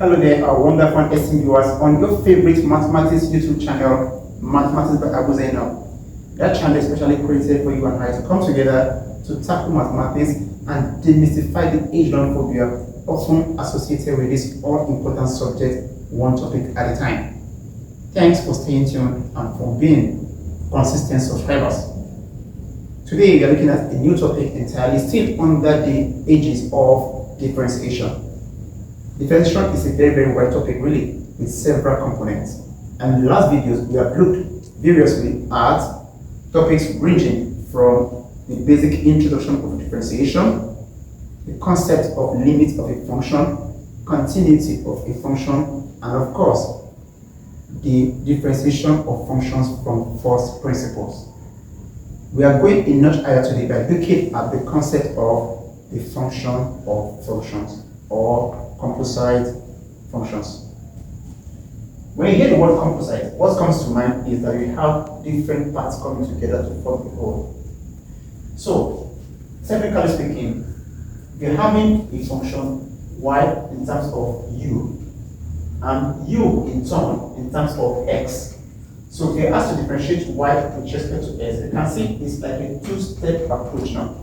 Hello there, our wonderful and esteemed viewers on your favorite mathematics YouTube channel, Mathematics by Abu Zainab. That channel is specially created for you and I to come together to tackle mathematics and demystify the age-long phobia often associated with this all-important subject, one topic at a time. Thanks for staying tuned and for being consistent subscribers. Today we are looking at a new topic entirely still under the ages of differentiation. Differentiation is a very wide topic really with several components. And in the last videos we have looked variously at topics ranging from the basic introduction of differentiation, the concept of limit of a function, continuity of a function, and of course the differentiation of functions from first principles. We are going a notch higher today by looking at the concept of the function of functions or composite functions. When you hear the word composite, what comes to mind is that you have different parts coming together to form a whole. So, technically speaking, you're having a function y in terms of u, and u in turn in terms of x. So if you're asked to differentiate y with respect to x, you can see it's like a two-step approach now.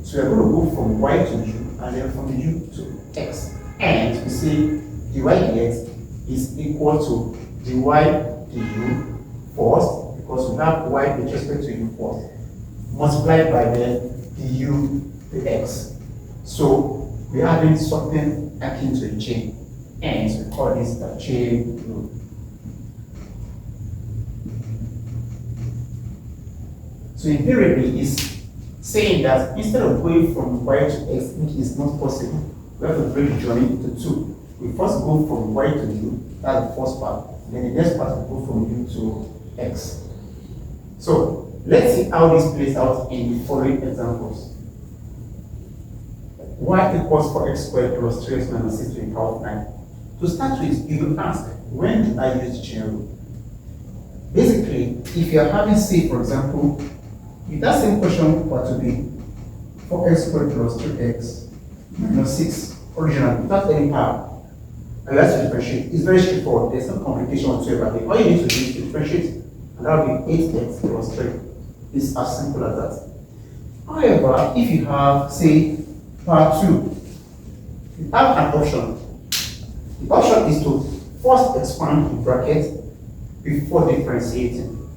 So you're going to go from y to u and then from u to x. And we see dy dx is equal to dy du first, because we have y with respect to u first, multiplied by the du dx. So we're having something akin to a chain, and we call this the chain rule. So invariably is saying that instead of going from y to x, which is not possible, we have to break the journey into two. We first go from y to u, that's the first part, then the next part will go from u to x. So let's see how this plays out in the following examples. Y equals 4x squared plus 3x minus 6 to the power of 9. To start with, you will ask, when do I use the chain rule? Basically, if you are having, say, for example, if that same question were to be 4x squared plus 3x minus 6 originally without any power, and you have to differentiate, it's very straightforward. There's no complication whatsoever. All you need to do is to differentiate, and that will be 8x plus 3. It's as simple as that. However, if you have, say, power 2, you have an option. The option is to first expand the bracket before differentiating.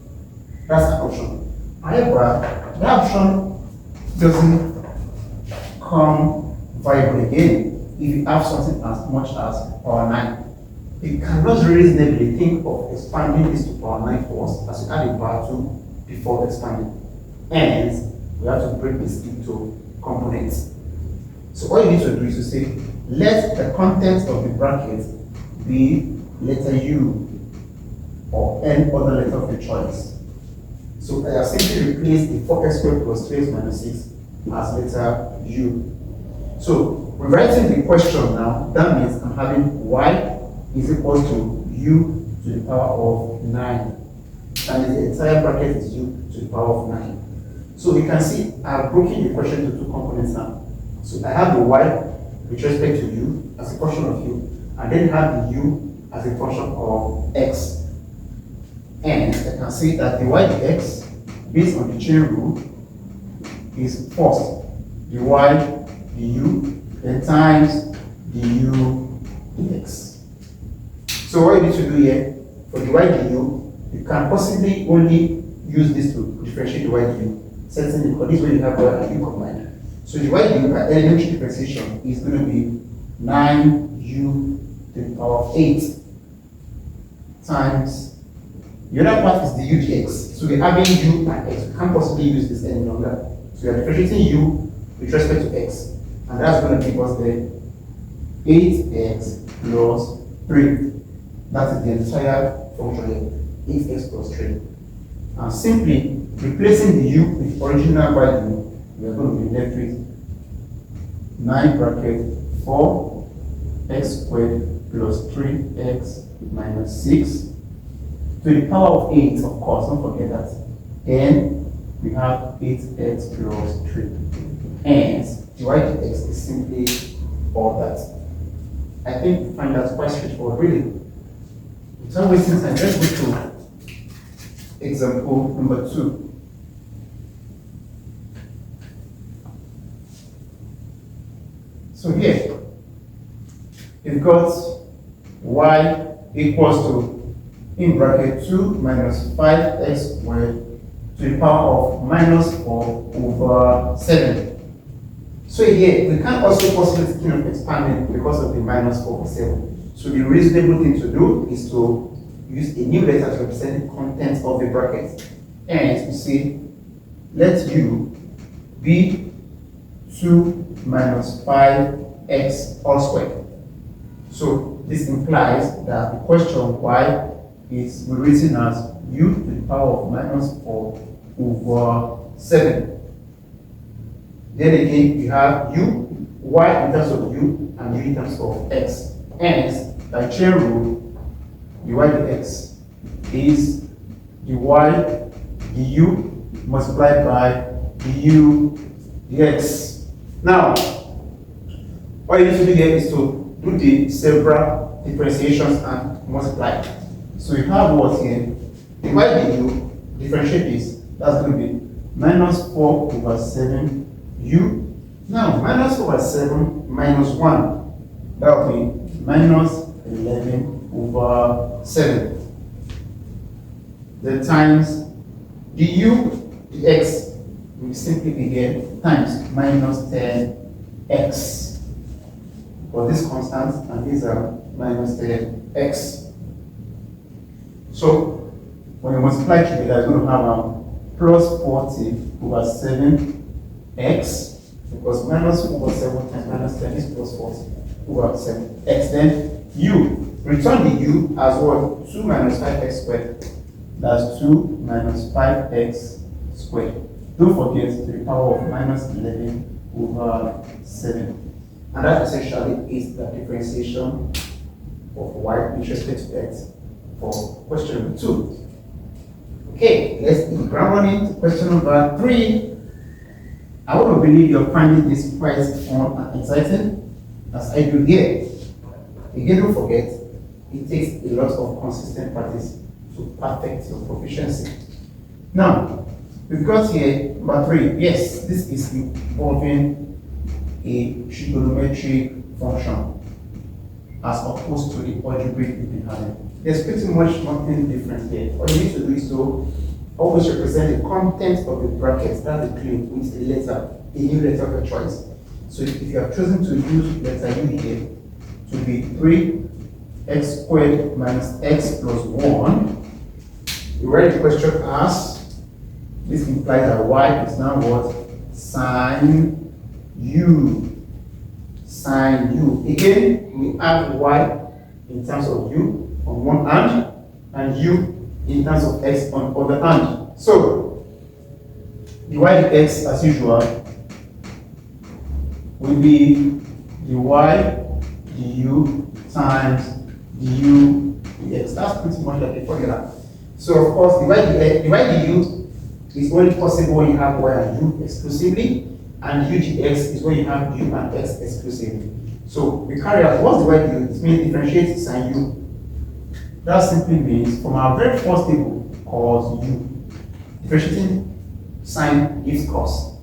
That's an option. However, that option doesn't come viable again if you have something as much as power 9. You cannot reasonably think of expanding this to power 9 first as you add a power 2 before expanding. And we have to break this into components. So all you need to do is to say, let the contents of the bracket be letter u or any other letter of your choice. So I have simply replaced the 4x squared plus 3x minus 6 as letter u. So rewriting the question now, that means I'm having y is equal to u to the power of 9. And the entire bracket is u to the power of 9. So you can see I've broken the question into two components now. So I have the y with respect to u as a function of u, and then have the u as a function of x. And I can see that the y dx, based on the chain rule, is first the y du, then times the u dx. So what you need to do here, for the y du, you can possibly only use this to differentiate the y du, certainly because this way you have y and u combined. So the y du by elementary differentiation is going to be 9u to the power of 8 times the other part is the u dx. So we're having u and x. We can't possibly use this any longer. So we are differentiating u with respect to x. And that's going to give us the 8x plus 3. That is the entire function here, 8x plus 3. And simply replacing the u with the original value, we are going to be left with 9 bracket 4x squared plus 3x minus 6 to the power of 8, of course, don't forget that. Then we have 8x plus 3. And dy dx is simply all that. I think we find that quite straightforward, really. Without wasting time, let's go to example number 2. So here, we've got y equals to, in bracket, 2 minus 5x squared to the power of minus 4 over 7. So here, we can also possibly think of expanding because of the minus 4 over 7. So the reasonable thing to do is to use a new letter to represent the contents of the bracket. And we say, let u be 2 minus 5x all squared. So this implies that the question y is written as u to the power of minus 4 over 7. Then again, you have u, y in terms of u, and u in terms of x. Hence, by chain rule, the y dx is the y du multiplied by the u dx. Now, what you need to do here is to do the several differentiations and multiply. So you have what here? The y du, differentiate this, that's going to be minus 4 over 7 u. Now, minus 4 over 7 minus 1, that will be minus 11 over 7. The times du dx will simply be here times minus 10x. For this constant, and these are minus 10x. So, when you multiply together, it's going to have plus 40 over 7x, because minus 4 over 7 times minus 10 is plus 40 over 7x. Then u, return the u as what? 2 minus 5x squared. That's 2 minus 5x squared. Don't forget to the power of minus 11 over 7. And that essentially is the differentiation of y with respect to x for question number 2. Okay, let's hit the ground running to question number 3. I want to believe you're finding this quite fun and exciting, as I do here. Again, don't forget, it takes a lot of consistent practice to perfect your proficiency. Now, we've got here number 3. Yes, this is involving a trigonometric function as opposed to the algebraic we've been having. There's pretty much nothing different here. All you need to do is to always represent the content of the brackets, that's the clue, with a letter, a new letter of your choice. So if you have chosen to use letter u here to be 3x squared minus x plus 1, you write the question as, this implies that y is now what? Sine u. Sine u. Again, we have y in terms of u on one hand and u in terms of x on the other hand. So, the y dx as usual will be the y du times du dx. That's pretty much like a formula. So, of course, the y du is only possible when you have y and u exclusively, and u dx is when you have u and x exclusively. So we carry out what's the y du? It means differentiate sine u. That simply means from our very first table cos u, differentiating sine gives cos.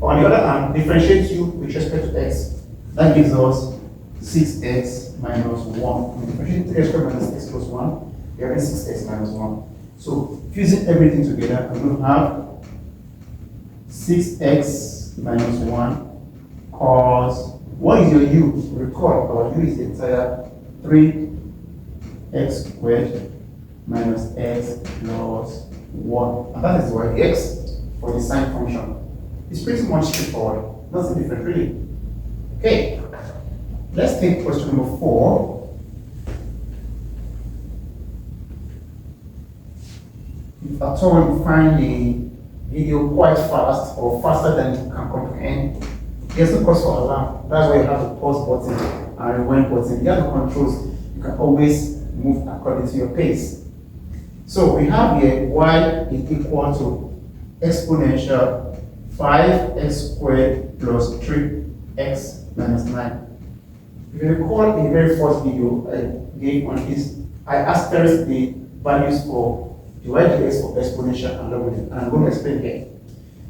On the other hand, differentiate u with respect to x. That gives us 6x minus 1. Differentiate 3x squared minus x plus 1, we have 6x minus 1. So fusing everything together, I'm going to have 6x minus 1 cos, what is your u? Recall, our u is the entire 3x squared minus x plus 1. And that is y x for the sine function. It's pretty much straightforward, nothing different really. Okay, let's take question number 4. If at all you find the video quite fast or faster than you can comprehend, there's no cause for alarm. That's why you have the pause button and rewind button. You have the controls. You can always move according to your pace. So we have here y is equal to exponential 5x squared plus 3x minus 9. If you recall the very first video I gave on this, I asterisked the values for dy dx for exponential and logarithm, and I'm going to explain here.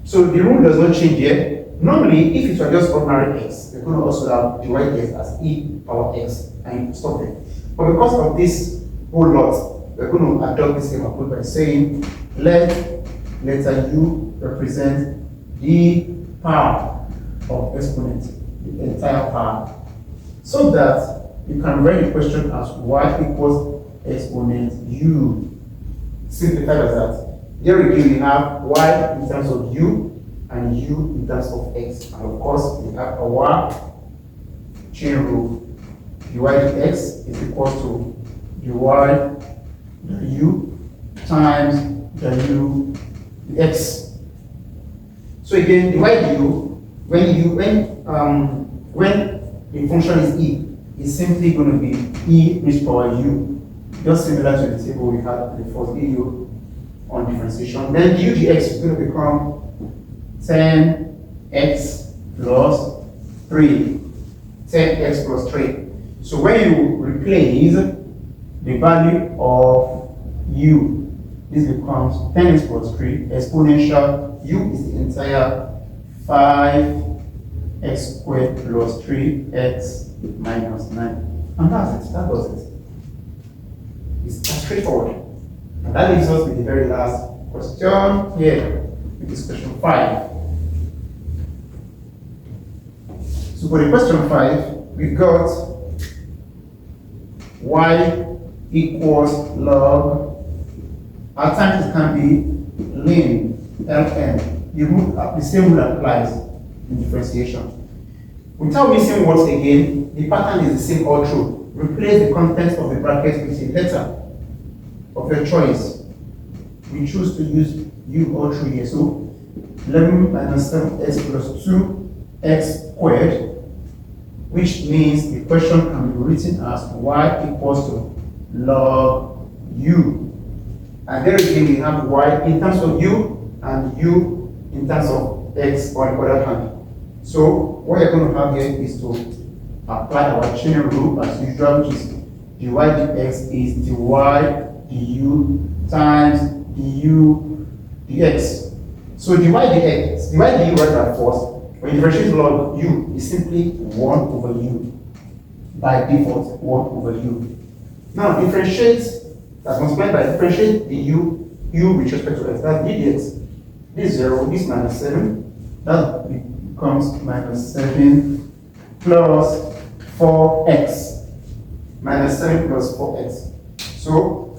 So the rule does not change here. Normally, if it were just ordinary x, you're going to also have dy dx as e power x, and you stop it. But because of this whole lot, we're going to adopt this same approach by saying let letter u represent the power of exponent, the entire power, so that you can write the question as y equals exponent u. Simplified as that. Here again we have y in terms of u and u in terms of x. And of course we have our chain rule. dy dx is equal to dy du times du dx. So again, dy du, when the function is e, is simply going to be e raised power u, just similar to the table we had in the first video on differentiation. Then du dx is going to become 10x plus 3. 10x plus 3. So when you replace the value of u, this becomes 10x plus 3 exponential u is the entire 5x squared plus 3x minus 9. And that's it. That does it. It's that straightforward. And that leaves us with the very last question here, which is question 5. So for the question 5, we got y equals log. At times it can be ln, ln. The same rule applies in differentiation. Without missing words again, the pattern is the same all through. Replace the contents of the bracket with a letter of your choice. We choose to use u all through here. So 11 minus 7x plus 2x squared, which means the question can be written as y equals to log u. And there again we have y in terms of u and u in terms of x on the other hand. So what you're going to have here is to apply our chain rule as usual, which is dy dx is dy du times du dx. So dy dx, dy du right at first, when you differentiate log u is simply 1 over u. By default, 1 over u. Now differentiate, that's multiplied by differentiate the u with respect to x, that's dx. This 0, this minus 7, that becomes minus 7 plus 4x. Minus 7 plus 4x. So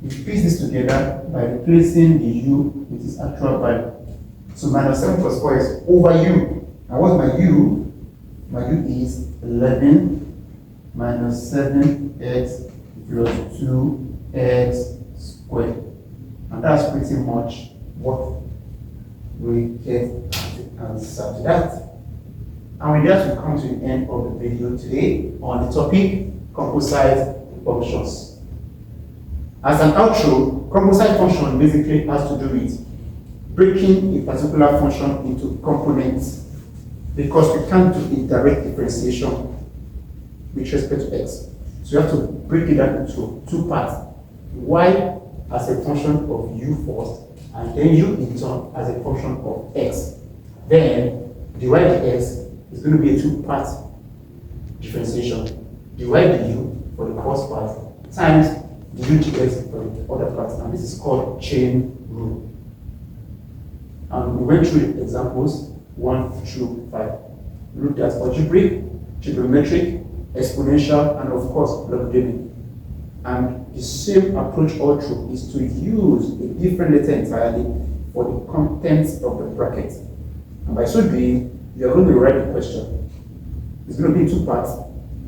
you piece this together by replacing the u with its actual value. So minus 7 plus 4x over u. Now what's my u? My u is 11 minus 7x plus 2x squared. And that's pretty much what we get as the answer to that. And with that, we come to the end of the video today on the topic composite functions. As an outro, composite function basically has to do with breaking a particular function into components, because we can't do a direct differentiation with respect to x. So you have to break it down into two parts. Y as a function of u first, and then u in turn as a function of x. Then dy dx is going to be a two-part differentiation. dy du for the first part times du dx for the other part, and this is called chain rule. And we went through the examples 1 through 5. We looked at algebraic, trigonometric, exponential, and of course logarithmic. And the same approach all through is to use a different letter entirely for the contents of the bracket. And by so doing, you are going to write the question. It's going to be in two parts.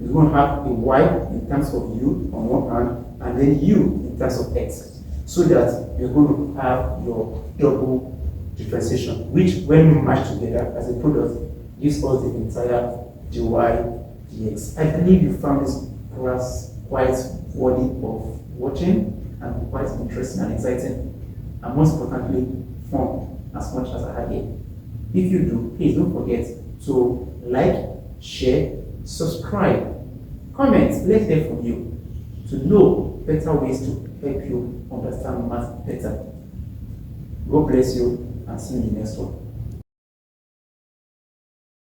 It's going to have a y in terms of u on one hand, and then u in terms of x, so that you're going to have your double differentiation, which when matched together as a product gives us the entire dy dx. I believe you found this class quite worthy of watching and quite interesting and exciting, and most importantly fun as much as I had here. If you do, please don't forget to like, share, subscribe, Comment, let's hear from you to know better ways to help you understand math better. God bless you and see you in the next one.